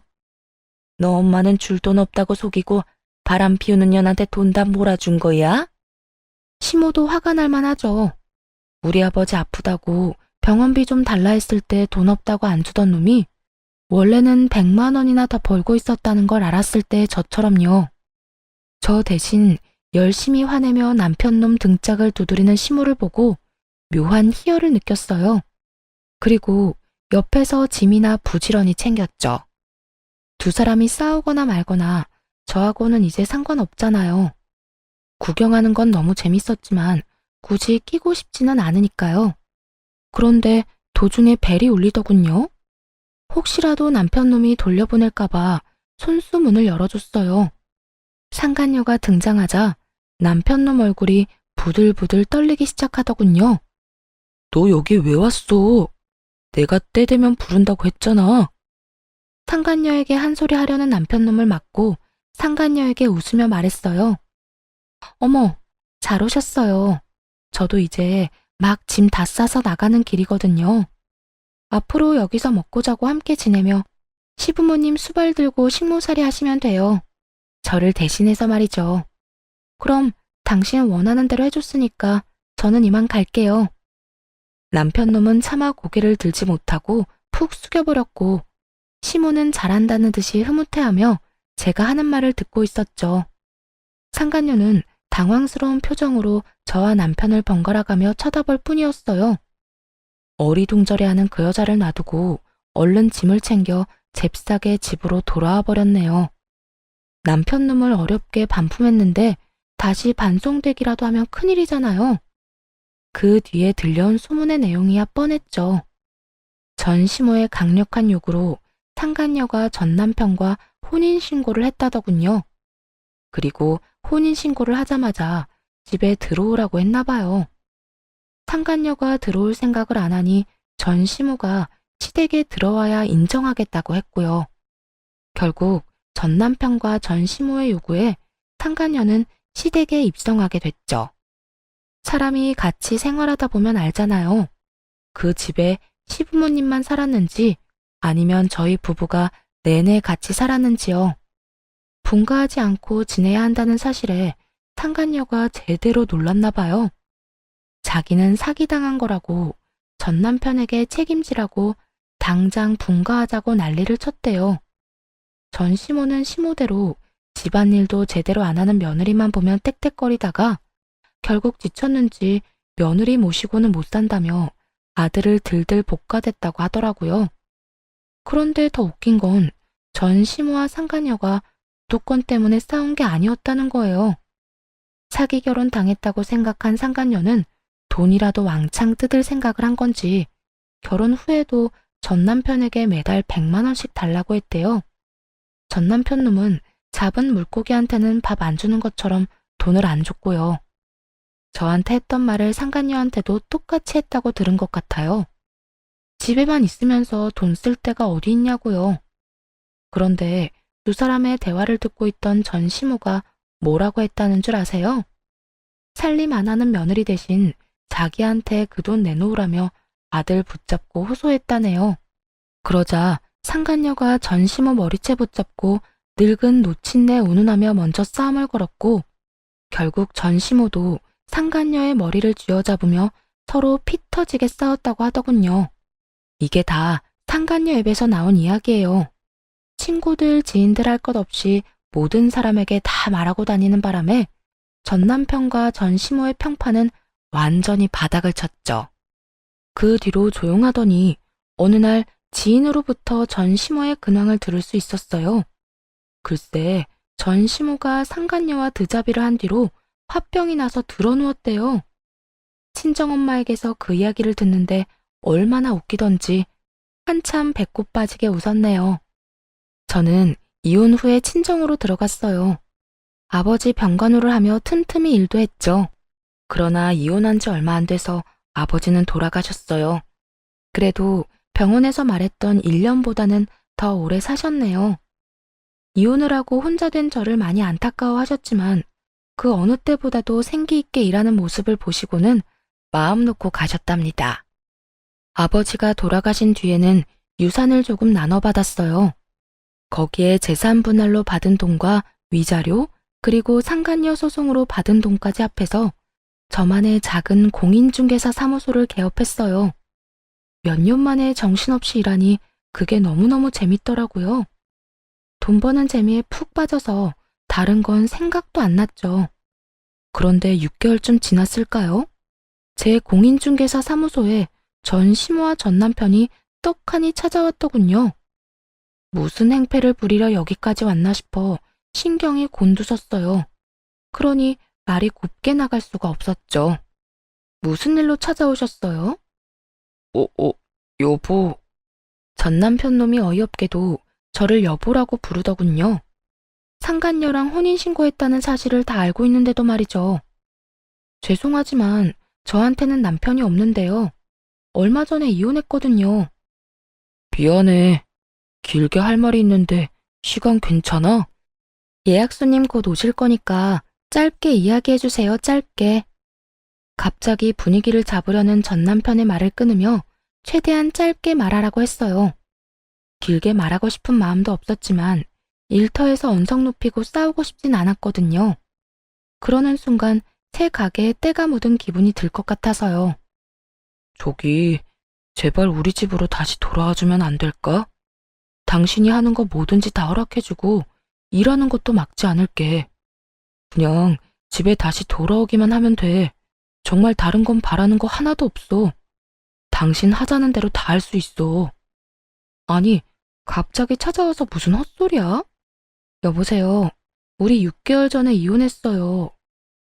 [SPEAKER 1] 너 엄마는 줄 돈 없다고 속이고 바람 피우는 년한테 돈 다 몰아준 거야? 시모도 화가 날 만하죠. 우리 아버지 아프다고 병원비 좀 달라 했을 때 돈 없다고 안 주던 놈이 원래는 100만 원이나 더 벌고 있었다는 걸 알았을 때 저처럼요. 저 대신 열심히 화내며 남편 놈 등짝을 두드리는 시모를 보고 묘한 희열을 느꼈어요. 그리고 옆에서 짐이나 부지런히 챙겼죠. 두 사람이 싸우거나 말거나 저하고는 이제 상관없잖아요. 구경하는 건 너무 재밌었지만 굳이 끼고 싶지는 않으니까요. 그런데 도중에 벨이 울리더군요. 혹시라도 남편놈이 돌려보낼까봐 손수 문을 열어줬어요. 상간녀가 등장하자 남편놈 얼굴이 부들부들 떨리기 시작하더군요. 너 여기 왜 왔어? 내가 때 되면 부른다고 했잖아. 상간녀에게 한 소리 하려는 남편놈을 맞고 상간녀에게 웃으며 말했어요. 어머, 잘 오셨어요. 저도 이제 막 짐 다 싸서 나가는 길이거든요. 앞으로 여기서 먹고 자고 함께 지내며 시부모님 수발 들고 식모살이 하시면 돼요. 저를 대신해서 말이죠. 그럼 당신 원하는 대로 해줬으니까 저는 이만 갈게요. 남편놈은 차마 고개를 들지 못하고 푹 숙여버렸고 시모는 잘한다는 듯이 흐뭇해하며 제가 하는 말을 듣고 있었죠. 상간녀는 당황스러운 표정으로 저와 남편을 번갈아가며 쳐다볼 뿐이었어요. 어리둥절해하는 그 여자를 놔두고 얼른 짐을 챙겨 잽싸게 집으로 돌아와 버렸네요. 남편 놈을 어렵게 반품했는데 다시 반송되기라도 하면 큰일이잖아요. 그 뒤에 들려온 소문의 내용이야 뻔했죠. 전 시모의 강력한 요구로 상간녀가 전 남편과 혼인신고를 했다더군요. 그리고 혼인신고를 하자마자 집에 들어오라고 했나 봐요. 상간녀가 들어올 생각을 안 하니 전 시모가 시댁에 들어와야 인정하겠다고 했고요. 결국 전 남편과 전 시모의 요구에 상간녀는 시댁에 입성하게 됐죠. 사람이 같이 생활하다 보면 알잖아요. 그 집에 시부모님만 살았는지 아니면 저희 부부가 내내 같이 살았는지요. 분가하지 않고 지내야 한다는 사실에 상간녀가 제대로 놀랐나 봐요. 자기는 사기당한 거라고 전 남편에게 책임지라고 당장 분가하자고 난리를 쳤대요. 전 시모는 시모대로 집안일도 제대로 안 하는 며느리만 보면 떽떽거리다가 결국 지쳤는지 며느리 모시고는 못 산다며 아들을 들들 볶아댔다고 하더라고요. 그런데 더 웃긴 건 전 시모와 상간녀가 주도권 때문에 싸운 게 아니었다는 거예요. 사기 결혼 당했다고 생각한 상간녀는 돈이라도 왕창 뜯을 생각을 한 건지 결혼 후에도 전 남편에게 매달 100만 원씩 달라고 했대요. 전 남편 놈은 잡은 물고기한테는 밥 안 주는 것처럼 돈을 안 줬고요. 저한테 했던 말을 상간녀한테도 똑같이 했다고 들은 것 같아요. 집에만 있으면서 돈 쓸 데가 어디 있냐고요. 그런데 두 사람의 대화를 듣고 있던 전 시모가 뭐라고 했다는 줄 아세요? 살림 안 하는 며느리 대신 자기한테 그 돈 내놓으라며 아들 붙잡고 호소했다네요. 그러자 상간녀가 전 시모 머리채 붙잡고 늙은 노친네 운운하며 먼저 싸움을 걸었고 결국 전 시모도 상간녀의 머리를 쥐어잡으며 서로 피 터지게 싸웠다고 하더군요. 이게 다 상간녀 입에서 나온 이야기예요. 친구들, 지인들 할 것 없이 모든 사람에게 다 말하고 다니는 바람에 전 남편과 전 시모의 평판은 완전히 바닥을 쳤죠. 그 뒤로 조용하더니 어느 날 지인으로부터 전 시모의 근황을 들을 수 있었어요. 글쎄, 전 시모가 상간녀와 드자비를 한 뒤로 화병이 나서 드러누웠대요. 친정엄마에게서 그 이야기를 듣는데 얼마나 웃기던지 한참 배꼽 빠지게 웃었네요. 저는 이혼 후에 친정으로 들어갔어요. 아버지 병간호를 하며 틈틈이 일도 했죠. 그러나 이혼한 지 얼마 안 돼서 아버지는 돌아가셨어요. 그래도 병원에서 말했던 1년보다는 더 오래 사셨네요. 이혼을 하고 혼자 된 저를 많이 안타까워하셨지만 그 어느 때보다도 생기 있게 일하는 모습을 보시고는 마음 놓고 가셨답니다. 아버지가 돌아가신 뒤에는 유산을 조금 나눠받았어요. 거기에 재산 분할로 받은 돈과 위자료 그리고 상간녀 소송으로 받은 돈까지 합해서 저만의 작은 공인중개사 사무소를 개업했어요. 몇 년 만에 정신없이 일하니 그게 너무너무 재밌더라고요. 돈 버는 재미에 푹 빠져서 다른 건 생각도 안 났죠. 그런데 6개월쯤 지났을까요? 제 공인중개사 사무소에 전 시모와 전 남편이 떡하니 찾아왔더군요. 무슨 행패를 부리려 여기까지 왔나 싶어 신경이 곤두섰어요. 그러니 말이 곱게 나갈 수가 없었죠. 무슨 일로 찾아오셨어요? 여보. 전 남편 놈이 어이없게도 저를 여보라고 부르더군요. 상간녀랑 혼인신고했다는 사실을 다 알고 있는데도 말이죠. 죄송하지만 저한테는 남편이 없는데요. 얼마 전에 이혼했거든요. 미안해. 길게 할 말이 있는데 시간 괜찮아? 예약 손님 곧 오실 거니까 짧게 이야기해 주세요, 짧게. 갑자기 분위기를 잡으려는 전 남편의 말을 끊으며 최대한 짧게 말하라고 했어요. 길게 말하고 싶은 마음도 없었지만 일터에서 언성 높이고 싸우고 싶진 않았거든요. 그러는 순간 새 가게에 때가 묻은 기분이 들 것 같아서요. 저기, 제발 우리 집으로 다시 돌아와주면 안 될까? 당신이 하는 거 뭐든지 다 허락해주고 일하는 것도 막지 않을게. 그냥 집에 다시 돌아오기만 하면 돼. 정말 다른 건 바라는 거 하나도 없어. 당신 하자는 대로 다 할 수 있어. 아니, 갑자기 찾아와서 무슨 헛소리야? 여보세요. 우리 6개월 전에 이혼했어요.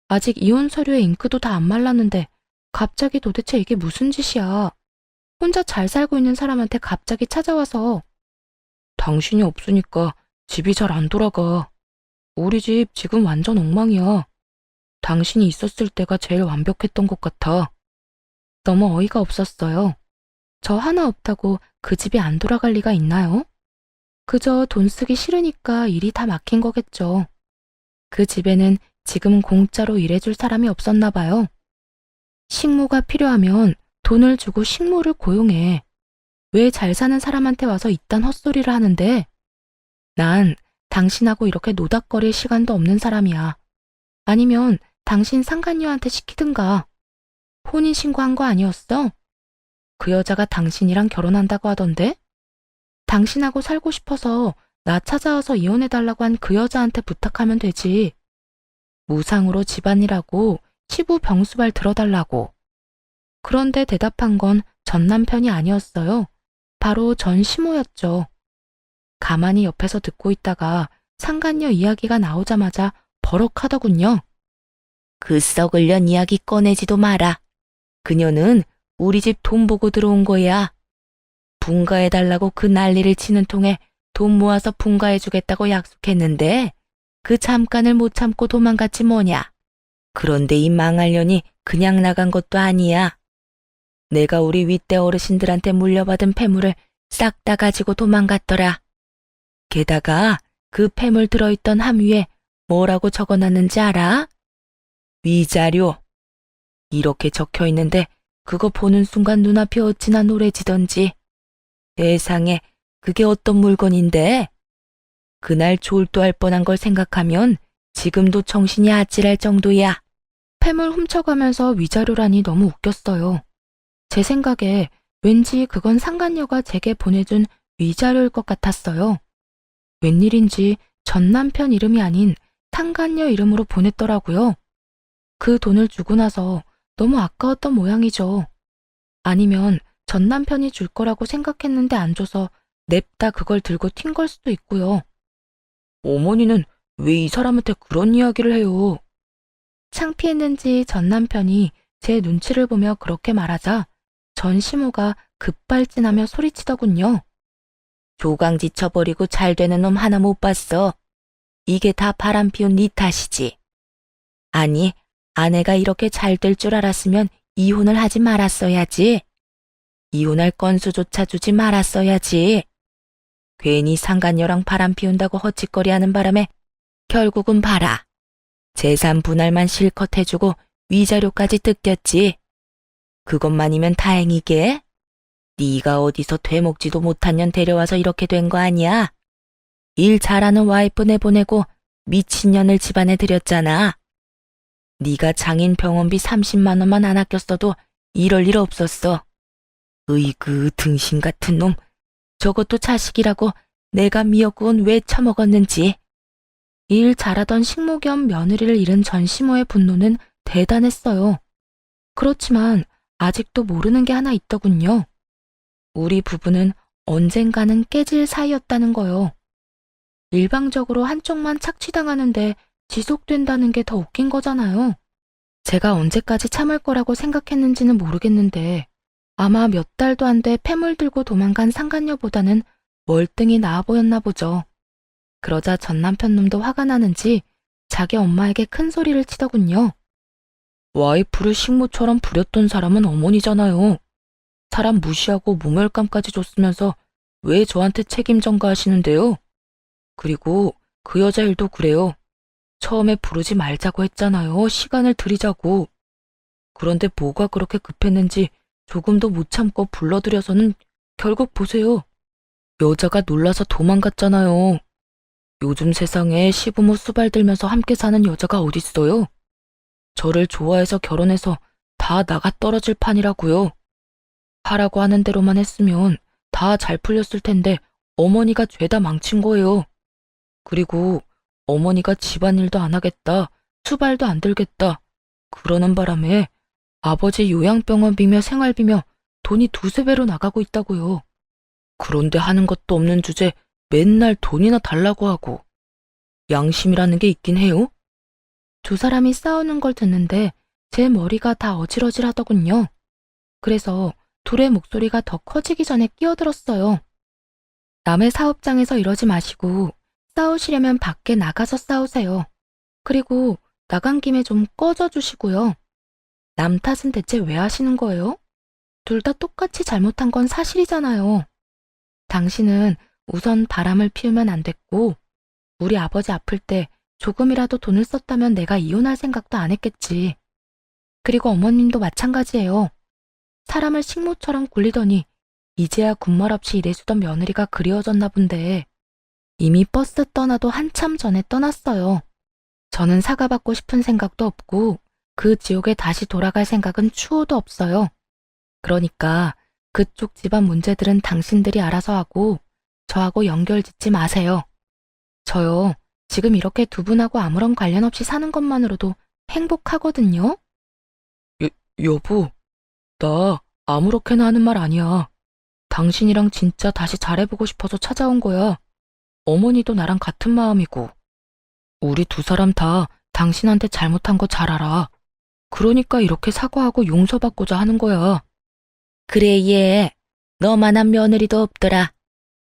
[SPEAKER 1] 아직 이혼 서류에 잉크도 다 안 말랐는데 갑자기 도대체 이게 무슨 짓이야. 혼자 잘 살고 있는 사람한테 갑자기 찾아와서. 당신이 없으니까 집이 잘 안 돌아가. 우리 집 지금 완전 엉망이야. 당신이 있었을 때가 제일 완벽했던 것 같아. 너무 어이가 없었어요. 저 하나 없다고 그 집이 안 돌아갈 리가 있나요? 그저 돈 쓰기 싫으니까 일이 다 막힌 거겠죠. 그 집에는 지금 공짜로 일해줄 사람이 없었나 봐요. 식모가 필요하면 돈을 주고 식모를 고용해. 왜 잘 사는 사람한테 와서 이딴 헛소리를 하는데? 난 당신하고 이렇게 노닥거릴 시간도 없는 사람이야. 아니면 당신 상간녀한테 시키든가. 혼인신고한 거 아니었어? 그 여자가 당신이랑 결혼한다고 하던데? 당신하고 살고 싶어서 나 찾아와서 이혼해달라고 한 그 여자한테 부탁하면 되지. 무상으로 집안일하고 시부 병수발 들어달라고. 그런데 대답한 건 전 남편이 아니었어요. 바로 전 시모였죠. 가만히 옆에서 듣고 있다가 상간녀 이야기가 나오자마자 버럭하더군요. 그 썩을 년 이야기 꺼내지도 마라. 그녀는 우리 집 돈 보고 들어온 거야. 분가해달라고 그 난리를 치는 통에 돈 모아서 분가해주겠다고 약속했는데 그 잠깐을 못 참고 도망갔지 뭐냐. 그런데 이 망할 년이 그냥 나간 것도 아니야. 내가 우리 윗대 어르신들한테 물려받은 폐물을 싹 다 가지고 도망갔더라. 게다가 그 폐물 들어있던 함 위에 뭐라고 적어놨는지 알아? 위자료. 이렇게 적혀있는데 그거 보는 순간 눈앞이 어찌나 노래지던지. 세상에 그게 어떤 물건인데? 그날 졸도할 뻔한 걸 생각하면 지금도 정신이 아찔할 정도야. 폐물 훔쳐가면서 위자료라니 너무 웃겼어요. 제 생각에 왠지 그건 상간녀가 제게 보내준 위자료일 것 같았어요. 웬일인지 전 남편 이름이 아닌 상간녀 이름으로 보냈더라고요. 그 돈을 주고 나서 너무 아까웠던 모양이죠. 아니면 전 남편이 줄 거라고 생각했는데 안 줘서 냅다 그걸 들고 튄 걸 수도 있고요. 어머니는 왜 이 사람한테 그런 이야기를 해요? 창피했는지 전 남편이 제 눈치를 보며 그렇게 말하자 전 시모가 급발진하며 소리치더군요. 조강지 쳐버리고 잘 되는 놈 하나 못 봤어. 이게 다 바람 피운 네 탓이지. 아니, 아내가 이렇게 잘 될 줄 알았으면 이혼을 하지 말았어야지. 이혼할 건수조차 주지 말았어야지. 괜히 상간녀랑 바람 피운다고 헛짓거리하는 바람에 결국은 봐라. 재산 분할만 실컷 해주고 위자료까지 뜯겼지. 그것만이면 다행이게. 네가 어디서 되먹지도 못한 년 데려와서 이렇게 된 거 아니야? 일 잘하는 와이프 내보내고 미친년을 집안에 들였잖아. 네가 장인 병원비 30만 원만 안 아꼈어도 이럴 일 없었어. 으이그 등신 같은 놈. 저것도 자식이라고 내가 미역국은 왜 처먹었는지. 일 잘하던 식모 겸 며느리를 잃은 전 시모의 분노는 대단했어요. 그렇지만 아직도 모르는 게 하나 있더군요. 우리 부부는 언젠가는 깨질 사이였다는 거요. 일방적으로 한쪽만 착취당하는데 지속된다는 게 더 웃긴 거잖아요. 제가 언제까지 참을 거라고 생각했는지는 모르겠는데 아마 몇 달도 안 돼 폐물 들고 도망간 상간녀보다는 월등히 나아 보였나 보죠. 그러자 전 남편 놈도 화가 나는지 자기 엄마에게 큰 소리를 치더군요. 와이프를 식모처럼 부렸던 사람은 어머니잖아요. 사람 무시하고 모멸감까지 줬으면서 왜 저한테 책임 전가하시는데요? 그리고 그 여자 일도 그래요. 처음에 부르지 말자고 했잖아요. 시간을 들이자고. 그런데 뭐가 그렇게 급했는지 조금도 못 참고 불러들여서는 결국 보세요. 여자가 놀라서 도망갔잖아요. 요즘 세상에 시부모 수발 들면서 함께 사는 여자가 어딨어요? 저를 좋아해서 결혼해서 다 나가 떨어질 판이라고요. 하라고 하는 대로만 했으면 다 잘 풀렸을 텐데 어머니가 죄다 망친 거예요. 그리고 어머니가 집안일도 안 하겠다, 수발도 안 들겠다, 그러는 바람에 아버지 요양병원비며 생활비며 돈이 두세 배로 나가고 있다고요. 그런데 하는 것도 없는 주제 맨날 돈이나 달라고 하고. 양심이라는 게 있긴 해요? 두 사람이 싸우는 걸 듣는데 제 머리가 다 어질어질하더군요. 그래서 둘의 목소리가 더 커지기 전에 끼어들었어요. 남의 사업장에서 이러지 마시고 싸우시려면 밖에 나가서 싸우세요. 그리고 나간 김에 좀 꺼져 주시고요. 남 탓은 대체 왜 하시는 거예요? 둘 다 똑같이 잘못한 건 사실이잖아요. 당신은 우선 바람을 피우면 안 됐고, 우리 아버지 아플 때 조금이라도 돈을 썼다면 내가 이혼할 생각도 안 했겠지. 그리고 어머님도 마찬가지예요. 사람을 식모처럼 굴리더니 이제야 군말 없이 일해주던 며느리가 그리워졌나 본데 이미 버스 떠나도 한참 전에 떠났어요. 저는 사과받고 싶은 생각도 없고 그 지옥에 다시 돌아갈 생각은 추호도 없어요. 그러니까 그쪽 집안 문제들은 당신들이 알아서 하고 저하고 연결 짓지 마세요. 저요, 지금 이렇게 두 분하고 아무런 관련 없이 사는 것만으로도 행복하거든요. 여보, 나 아무렇게나 하는 말 아니야. 당신이랑 진짜 다시 잘해보고 싶어서 찾아온 거야. 어머니도 나랑 같은 마음이고. 우리 두 사람 다 당신한테 잘못한 거 잘 알아. 그러니까 이렇게 사과하고 용서받고자 하는 거야. 그래, 얘. 너만한 며느리도 없더라.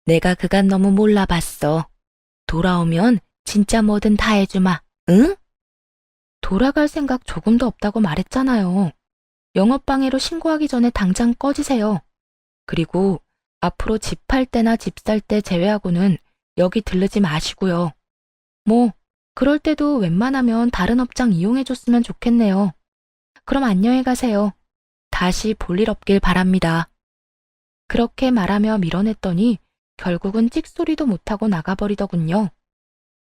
[SPEAKER 1] 내가 그간 너무 몰라봤어. 돌아오면 진짜 뭐든 다 해주마, 응? 돌아갈 생각 조금도 없다고 말했잖아요. 영업방해로 신고하기 전에 당장 꺼지세요. 그리고 앞으로 집 팔 때나 집 살 때 제외하고는 여기 들르지 마시고요. 뭐 그럴 때도 웬만하면 다른 업장 이용해줬으면 좋겠네요. 그럼 안녕히 가세요. 다시 볼 일 없길 바랍니다. 그렇게 말하며 밀어냈더니 결국은 찍소리도 못하고 나가버리더군요.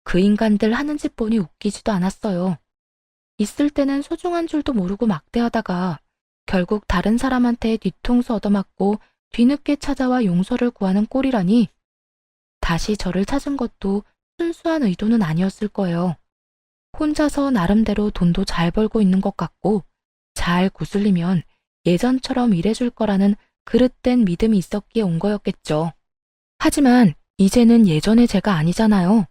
[SPEAKER 1] 그 인간들 하는 짓 보니 웃기지도 않았어요. 있을 때는 소중한 줄도 모르고 막대하다가 결국 다른 사람한테 뒤통수 얻어맞고 뒤늦게 찾아와 용서를 구하는 꼴이라니. 다시 저를 찾은 것도 순수한 의도는 아니었을 거예요. 혼자서 나름대로 돈도 잘 벌고 있는 것 같고 잘 구슬리면 예전처럼 일해줄 거라는 그릇된 믿음이 있었기에 온 거였겠죠. 하지만 이제는 예전의 제가 아니잖아요.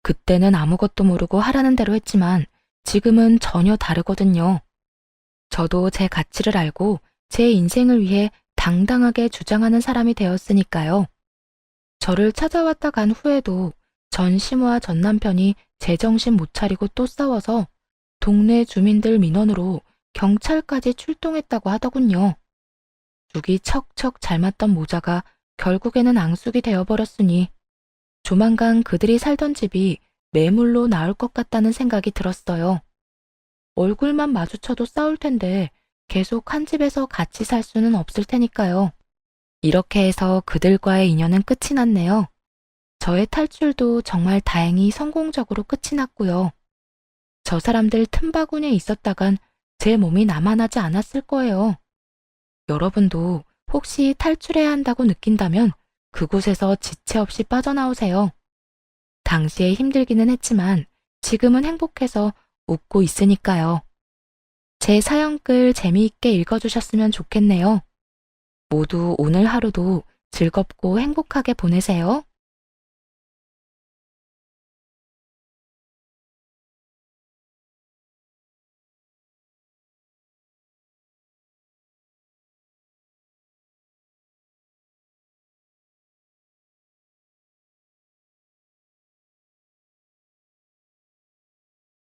[SPEAKER 1] 그때는 아무것도 모르고 하라는 대로 했지만 지금은 전혀 다르거든요. 저도 제 가치를 알고 제 인생을 위해 당당하게 주장하는 사람이 되었으니까요. 저를 찾아왔다 간 후에도 전 시모와 전 남편이 제정신 못 차리고 또 싸워서 동네 주민들 민원으로 경찰까지 출동했다고 하더군요. 죽이 척척 잘 맞던 모자가 결국에는 앙숙이 되어버렸으니 조만간 그들이 살던 집이 매물로 나올 것 같다는 생각이 들었어요. 얼굴만 마주쳐도 싸울 텐데 계속 한 집에서 같이 살 수는 없을 테니까요. 이렇게 해서 그들과의 인연은 끝이 났네요. 저의 탈출도 정말 다행히 성공적으로 끝이 났고요. 저 사람들 틈바구니에 있었다간 제 몸이 남아나지 않았을 거예요. 여러분도 혹시 탈출해야 한다고 느낀다면 그곳에서 지체 없이 빠져나오세요. 당시에 힘들기는 했지만 지금은 행복해서 웃고 있으니까요. 제 사연글 재미있게 읽어주셨으면 좋겠네요. 모두 오늘 하루도 즐겁고 행복하게 보내세요.